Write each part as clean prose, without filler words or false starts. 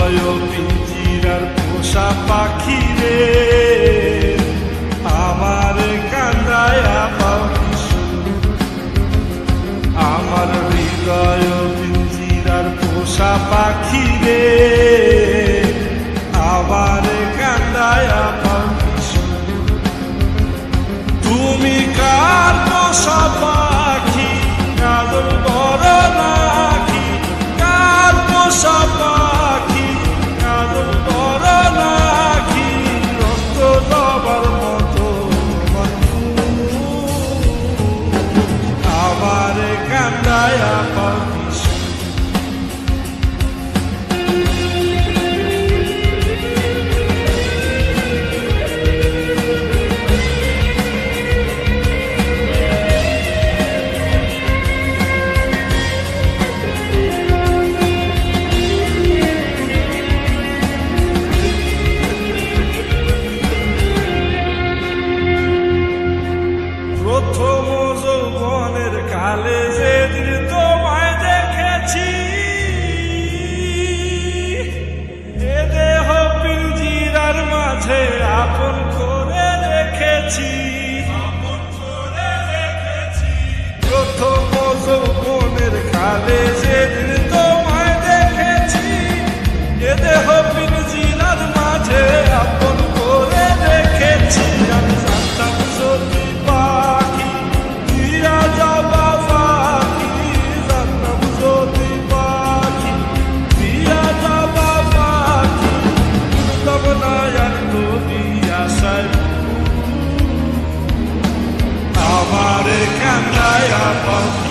হৃদয় পিঞ্জিরার পোষা পাখি রে, আমার কান্দায়া পাখি। আমার হৃদয় পিঞ্জিরার পোষা পাখি রে, আমার কান্দায়া পাখি। তুমি কার পোষা পাখি, কাজল বড় নাকি? কার পোষা পাখি, কাজল বড় নাকি? রক্ত দেবার মতো আমার কান্দায়া পাখি। প্রথম যৌবনের কালে যেদিন তোমায় দেখেছি, এ দেহ পিঞ্জিরার মাঝে আপন করে রেখেছি। প্রথম যৌবনের কালে যেদিন তোমায় দেখেছি, এ দেহ পিঞ্জিরার মাঝে আপন করে রেখেছি। আমি জানতাম যদি পাখি দিয়া যাবা পাখি, জানতাম যদি পাখি দিয়া যাবা পাখি, উঠতাম না আর তুমি আশায়। আমার কান্দায়া পাখি।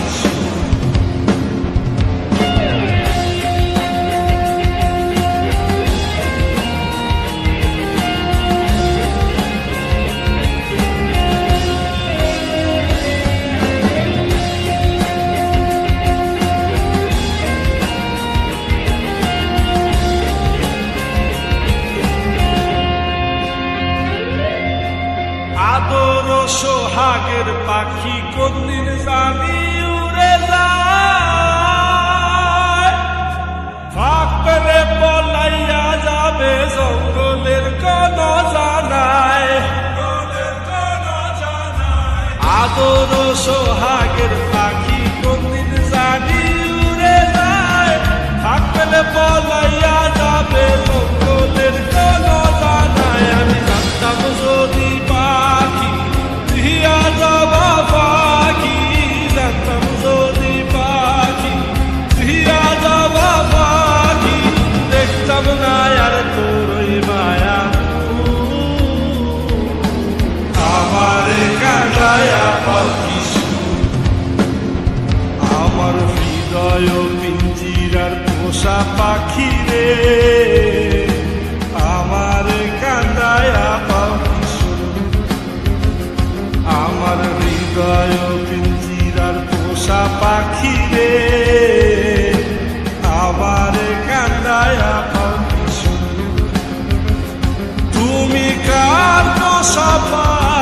আদর সোহাগের পাখি কোনদিন জানি উড়ে যায়, ফাঁক পেলে পলাইয়া যাবে জঙ্গলের কোন জানায়। আদর সোহাগের পাখি কোনদিন জানি উড়ে যায়, ফাঁক পেলে পলাইয়া যাবে জঙ্গলের কোন জানায়। আমি জানতাম যদি পাখি দিয়া যাবা পাখি, জানতাম যদি পাখি দিয়া যাবা পাখি, দেখতাম না আর তোরই মায়া। আমার কান্দায়া পাখি। আমার হৃদয় পিঞ্জিরার পোষা পাখি রে, আমার কান্দায়া পাখি। আমার হৃদয় পিঞ্জিরার পোষা পাখি রে, আমার কান্দায়া পাখি। তুমি কার পোষা পাখি,